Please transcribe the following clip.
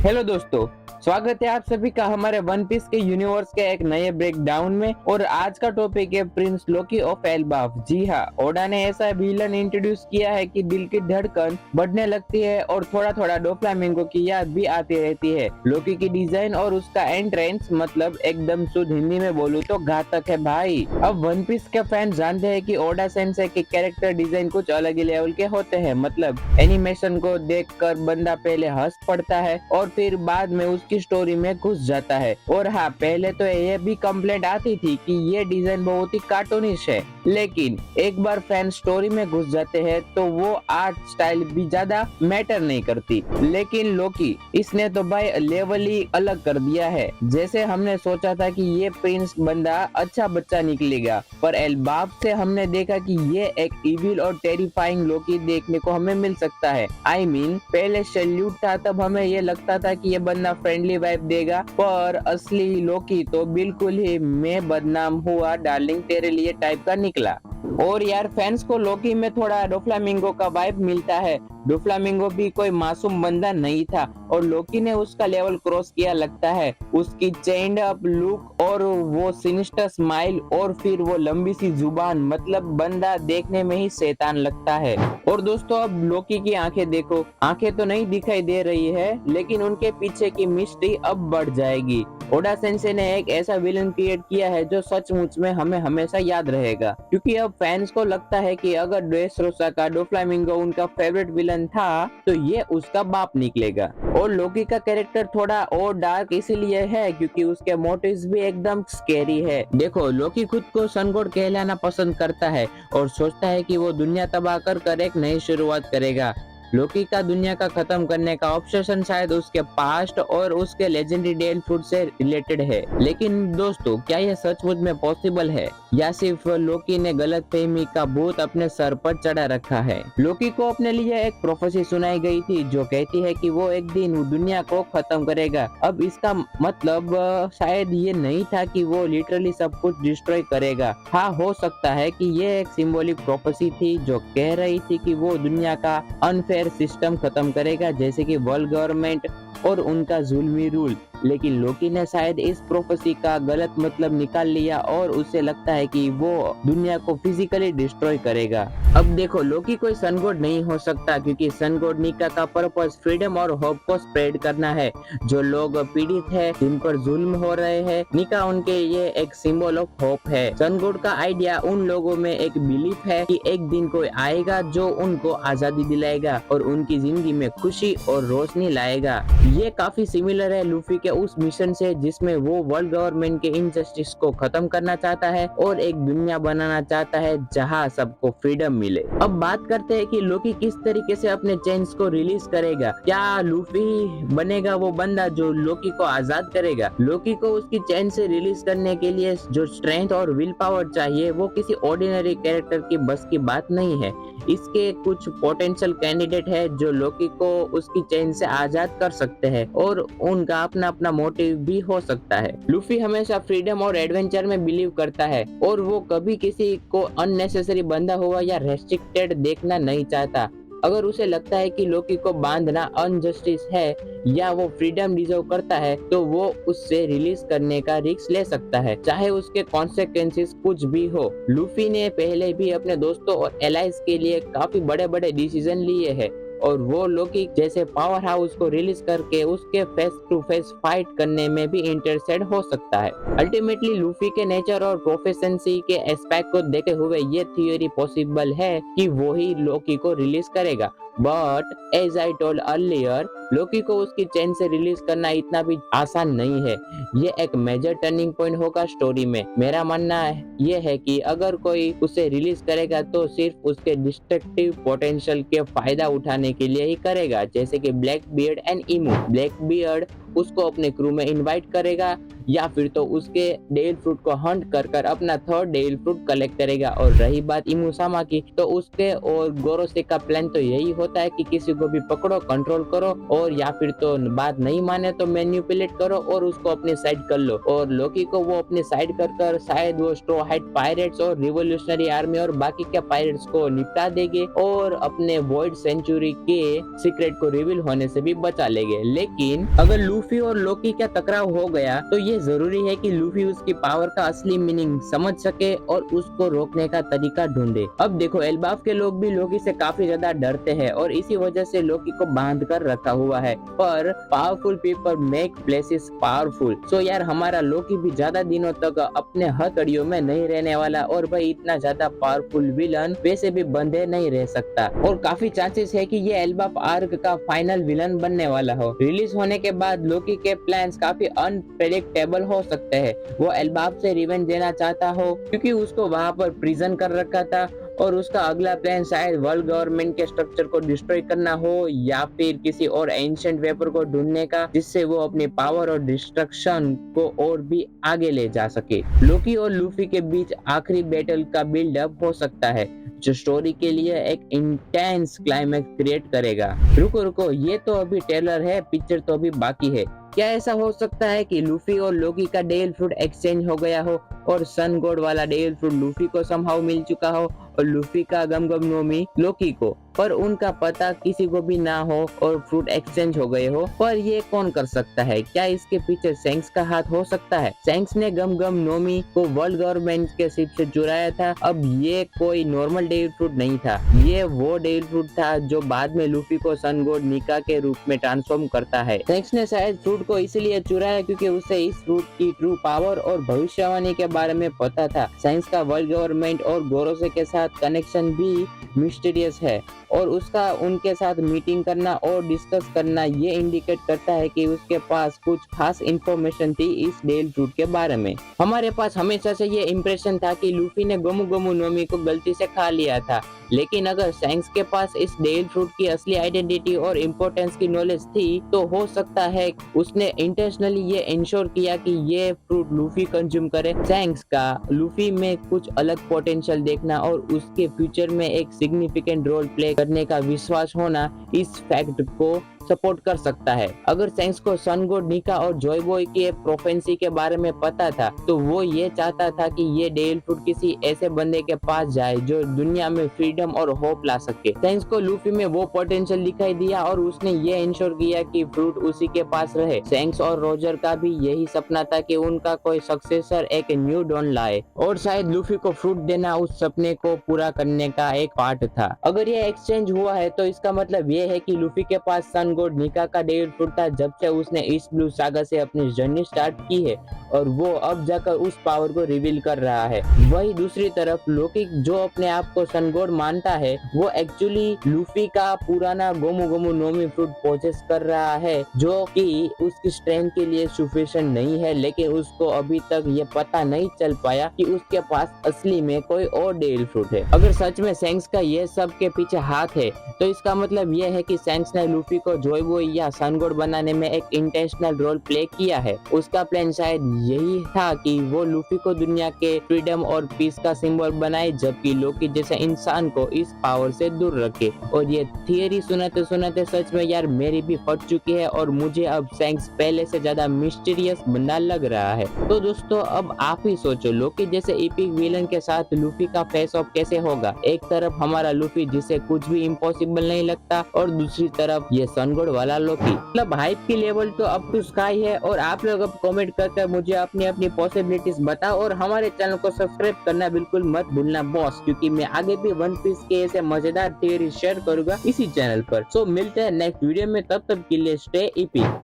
Hello दोस्तों, स्वागत है आप सभी का हमारे वन पीस के यूनिवर्स के एक नए ब्रेक डाउन में। और आज का टॉपिक है प्रिंस लोकी ऑफ एल्बाफ। जी हाँ, ओडा ने ऐसा विलन इंट्रोड्यूस किया है कि दिल की धड़कन बढ़ने लगती है और थोड़ा थोड़ा डोफ्लामिंगो की याद भी आती रहती है। लोकी की डिजाइन और उसका एंट्रेंस मतलब एकदम शुद्ध हिंदी में बोलूं तो घातक है भाई। अब वन पीस के फैन जानते हैं कि ओडा सेंसेई के कैरेक्टर डिजाइन कुछ अलग ही लेवल के होते हैं। मतलब एनिमेशन को देखकर बंदा पहले हंस पड़ता है और फिर बाद में उसकी स्टोरी में घुस जाता है। और हाँ, पहले तो ये भी कंप्लेंट आती थी कि ये डिजाइन बहुत ही कार्टूनिश है, लेकिन एक बार फैन स्टोरी में घुस जाते हैं तो वो आर्ट स्टाइल भी ज्यादा मैटर नहीं करती। लेकिन लोकी इसने तो भाई लेवल ही अलग कर दिया है। जैसे हमने सोचा था कि ये प्रिंस बंदा अच्छा बच्चा निकलेगा, पर एल्बाफ से हमने देखा कि ये एक इविल और टेरिफाइंग लोकी देखने को हमें मिल सकता है। I mean, पहले सैल्यूट था तब हमें ये लगता था कि ये बंदा फ्रेंडली वाइब देगा, पर असली लोकी तो बिल्कुल ही मैं बदनाम हुआ डार्लिंग तेरे लिए टाइप का निकला। और यार, फैंस को लोकी में थोड़ा डोफ्लामिंगो का वाइब मिलता है। डोफ्लामिंगो भी कोई मासूम बंदा नहीं था और लोकी ने उसका लेवल क्रॉस किया लगता है। उसकी चेंड अप लुक और वो सिनिस्टर स्माइल और फिर वो लंबी सी जुबान, मतलब बंदा देखने में ही शैतान लगता है। और दोस्तों, अब लोकी की आंखें देखो, आंखें तो नहीं दिखाई दे रही है, लेकिन उनके पीछे की मिस्ट्री अब बढ़ जाएगी। ओडा सेंसेई ने एक ऐसा विलन क्रिएट किया है जो सचमुच में हमें हमेशा याद रहेगा, क्योंकि अब फैंस को लगता है कि अगर ड्रेसरोसा का डोफ्लामिंगो उनका फेवरेट विलन था तो ये उसका बाप निकलेगा। और लोकी का कैरेक्टर थोड़ा और डार्क इसीलिए है क्योंकि उसके मोटिव्स भी एकदम स्कैरी है। देखो, लोकी खुद को सन गॉड कहलाना पसंद करता है और सोचता है कि वो दुनिया तबाह कर एक नई शुरुआत करेगा। लोकी का दुनिया का खत्म करने का ऑब्सेशन शायद उसके पास्ट और उसके लेजेंडरी डेल फूड से रिलेटेड है। लेकिन दोस्तों, क्या यह सचमुच में पॉसिबल है या सिर्फ लोकी ने गलतफहमी का भूत अपने सर पर चढ़ा रखा है? लोकी को अपने लिए एक प्रोफेसी सुनाई गई थी जो कहती है कि वो एक दिन दुनिया को खत्म करेगा। अब इसका मतलब शायद ये नहीं था कि वो लिटरली सब कुछ डिस्ट्रॉय करेगा। हाँ, हो सकता है कि ये एक सिंबॉलिक प्रोफेसी थी जो कह रही थी कि वो दुनिया का अनफेयर सिस्टम खत्म करेगा, जैसे कि वर्ल्ड गवर्नमेंट और उनका जुल्मी रूल। लेकिन लोकी ने शायद इस प्रोफेसी का गलत मतलब निकाल लिया और उसे लगता है कि वो दुनिया को फिजिकली डिस्ट्रॉय करेगा। अब देखो, लोकी कोई सन गॉड नहीं हो सकता क्योंकि सन गॉड निका का पर्पस फ्रीडम और होप को स्प्रेड करना है। जो लोग पीड़ित है, जिन पर जुल्म हो रहे हैं, निका उनके ये एक सिंबल ऑफ होप है। सन गॉड का आइडिया उन लोगों में एक बिलीफ है कि एक दिन कोई आएगा जो उनको आजादी दिलाएगा और उनकी जिंदगी में खुशी और रोशनी लाएगा। ये काफी सिमिलर है लूफी के उस मिशन से जिसमें वो वर्ल्ड गवर्नमेंट के इनजस्टिस को खत्म करना चाहता है और एक दुनिया बनाना चाहता है जहां सबको फ्रीडम मिले। अब बात करते हैं कि लोकी किस तरीके से अपने चेन्स को रिलीज करेगा। क्या लूफी बनेगा वो बंदा जो लोकी को आजाद करेगा? लोकी को उसकी चेन से रिलीज करने के लिए जो स्ट्रेंथ और विल पावर चाहिए वो किसी ऑर्डिनरी कैरेक्टर की बस की बात नहीं है। इसके कुछ पोटेंशियल कैंडिडेट है जो लोकी को उसकी चेन से आजाद कर सकते हैं और उनका अपना अपना मोटिव भी हो सकता है। लूफी हमेशा फ्रीडम और एडवेंचर में बिलीव करता है और वो कभी किसी को अननेसेसरी बंधा हुआ या रेस्ट्रिक्टेड देखना नहीं चाहता। अगर उसे लगता है कि लोकी को बांधना अनजस्टिस है या वो फ्रीडम डिजर्व करता है तो वो उससे रिलीज करने का रिस्क ले सकता है, चाहे उसके कॉन्सिक्वेंसेस कुछ भी हो। लूफी ने पहले भी अपने दोस्तों और एलाइज के लिए काफी बड़े बड़े डिसीजन लिए हैं और वो लोकी जैसे पावर हाउस को रिलीज करके उसके फेस टू फेस फाइट करने में भी इंटरेस्टेड हो सकता है। अल्टीमेटली लूफी के नेचर और प्रोफेशनसी के एस्पेक्ट को देखते हुए ये थियोरी पॉसिबल है कि वो ही लोकी को रिलीज करेगा। But as I told earlier, Loki को उसकी चेन से रिलीज करना इतना भी आसान नहीं है। ये एक मेजर टर्निंग पॉइंट होगा स्टोरी में। मेरा मानना ये है कि अगर कोई उसे रिलीज करेगा तो सिर्फ उसके डिस्ट्रक्टिव पोटेंशियल के फायदा उठाने के लिए ही करेगा, जैसे कि black beard and emu. Black beard उसको अपने क्रू में इनवाइट करेगा या फिर तो उसके डेविल फ्रूट को हंट कर कर अपना थर्ड डेविल फ्रूट कलेक्ट करेगा। और रही बात इमुसामा की, तो उसके और गोरोसेक का प्लान तो यही होता है कि किसी को भी पकड़ो, कंट्रोल करो, और या फिर तो बात नहीं माने तो मैन्युपुलेट करो और उसको अपनी साइड कर लो। और लोकी को वो अपनी साइड कर कर शायद वो स्ट्रो हाइट पायरेट्स और रिवोल्यूशनरी आर्मी और बाकी के पायरेट्स को निपटा देंगे और अपने वॉइड सेंचुरी के सीक्रेट को रिवील होने से भी बचा लेंगे। लेकिन अगर लूफी और लोकी का टकराव हो गया तो ये जरूरी है कि लूफी उसकी पावर का असली मीनिंग समझ सके और उसको रोकने का तरीका ढूंढे। अब देखो, एल्बाफ के लोग भी लोकी से काफी ज्यादा डरते हैं और इसी वजह से लोकी को बांध कर रखा हुआ है। पर powerful people make places powerful. So यार, हमारा लोकी भी ज्यादा दिनों तक अपने हथकड़ियों में नहीं रहने वाला और भाई इतना ज्यादा पावरफुल विलन वैसे भी बंधे नहीं रह सकता। और काफी चांसेस है कि ये एल्बाफ आर्क का फाइनल विलन बनने वाला हो। रिलीज होने के बाद लोकी के प्लान्स काफी अनप्रेडिक्टेबल हो सकते हैं। वो एल्बाफ से रिवेंज देना चाहता हो क्योंकि उसको वहां पर प्रिजन कर रखा था, और उसका अगला प्लान शायद वर्ल्ड गवर्नमेंट के स्ट्रक्चर को डिस्ट्रॉय करना हो या फिर किसी और एंशिएंट वेपर को ढूंढने का, जिससे वो अपनी पावर और डिस्ट्रक्शन को और भी आगे ले जा सके। लोकी और लूफी के बीच आखिरी बैटल का बिल्डअप हो सकता है जो स्टोरी के लिए एक इंटेंस क्लाइमैक्स क्रिएट करेगा। रुको रुको, ये तो अभी ट्रेलर है, पिक्चर तो अभी बाकी है। क्या ऐसा हो सकता है कि लूफी और लोकी का डेविल फ्रूट एक्सचेंज हो गया हो और सन गॉड वाला डेविल फ्रूट लूफी को समहाउ मिल चुका हो और लूफी का गम गम नोमी लोकी को, पर उनका पता किसी को भी ना हो और फ्रूट एक्सचेंज हो गए हो? पर ये कौन कर सकता है? क्या इसके पीछे सैंक्स का हाथ हो सकता है? सैंक्स ने गम गम नोमी को वर्ल्ड गवर्नमेंट के शिप से चुराया था। अब ये कोई नॉर्मल डेविल फ्रूट नहीं था, ये वो डेविल फ्रूट था जो बाद में लूफी को सन गॉड निका के रूप में ट्रांसफॉर्म करता है। सैंक्स ने शायद फ्रूट को इसलिए चुराया क्योंकि उसे इस फ्रूट की ट्रू पावर और भविष्यवाणी के बारे में पता था। सैंक्स का वर्ल्ड गवर्नमेंट और गोरोसे के साथ कनेक्शन भी मिस्टीरियस है और उसका उनके साथ मीटिंग करना और डिस्कस करना ये इंडिकेट करता है कि उसके पास कुछ खास इंफॉर्मेशन थी इस डेविल फ्रूट के बारे में। हमारे पास हमेशा से ये इम्प्रेशन था कि लूफी ने गोमू गोमू नोमी को गलती से खा लिया था, लेकिन अगर सैंक्स के पास इस डेविल फ्रूट की असली आइडेंटिटी और इम्पोर्टेंस की नॉलेज थी तो हो सकता है उसने इंटेंशनली ये इंश्योर किया कि ये फ्रूट लूफी कंज्यूम करे। सैंक्स का लूफी में कुछ अलग पोटेंशियल देखना और उसके फ्यूचर में एक सिग्निफिकेंट रोल प्ले करने का विश्वास होना इस फैक्ट को सपोर्ट कर सकता है। अगर सैंक्स को सन गॉड निका और जॉय बॉय की प्रोफेंसी के बारे में पता था तो वो ये चाहता था कि ये डेविल फ्रूट किसी ऐसे बंदे के पास जाए जो दुनिया में फ्रीडम और होप ला सके। सैंक्स को लूफी में वो पोटेंशियल दिखाई दिया और उसने ये इंश्योर किया कि फ्रूट उसी के पास रहे। सैंक्स और रोजर का भी यही सपना था कि उनका कोई सक्सेसर एक न्यू डॉन लाए और शायद लूफी को फ्रूट देना उस सपने को पूरा करने का एक पार्ट था। अगर ये एक्सचेंज हुआ है तो इसका मतलब ये है कि लूफी के पास सन गॉड निका का डेविल फ्रूट था जब से उसने ईस्ट ब्लू सागा से अपनी जर्नी स्टार्ट की है और वो अब जाकर उस पावर को रिवील कर रहा है। वही दूसरी तरफ लोकी जो अपने आप को सन गॉड मानता है वो एक्चुअली लूफी का पुराना गोमू गोमू नोमी फ्रूट पोजेस कर रहा है जो कि उसकी स्ट्रेंथ के लिए सफिशिएंट नहीं है, लेकिन उसको अभी तक ये पता नहीं चल पाया कि उसके पास असली में कोई और डेविल फ्रूट है। अगर सच में सैंक्स का ये सब के पीछे हाथ है तो इसका मतलब ये है कि सैंक्स ने लूफी को जॉय बॉय या सन गॉड बनाने में एक इंटेंशनल रोल प्ले किया है। उसका प्लान शायद यही था कि वो लूफी को दुनिया के फ्रीडम और पीस का सिंबल बनाए जबकि लोकी जैसे इंसान को इस पावर से दूर रखे। और ये थियरी सुनाते सुनाते सच में यार मेरी भी फट चुकी है और मुझे अब सैंक्स पहले से ज्यादा मिस्टीरियस बंदा लग रहा है। तो दोस्तों अब आप ही सोचो, लोकी जैसे एपिक विलन के साथ लूफी का फेस ऑफ कैसे होगा? एक तरफ हमारा लूफी जिसे कुछ भी इम्पॉसिबल नहीं लगता और दूसरी तरफ ये सन गॉड वाला लोकी। मतलब हाइप की लेवल तो अप टू स्काई है। और आप लोग अब कमेंट करके मुझे अपनी अपनी पॉसिबिलिटीज बताओ और हमारे चैनल को सब्सक्राइब करना बिल्कुल मत भूलना बॉस, क्योंकि मैं आगे भी वन पीस के ऐसे मजेदार थियरी शेयर करूंगा इसी चैनल पर। सो मिलते हैं नेक्स्ट वीडियो में, तब तक के लिए स्टे ईपिक।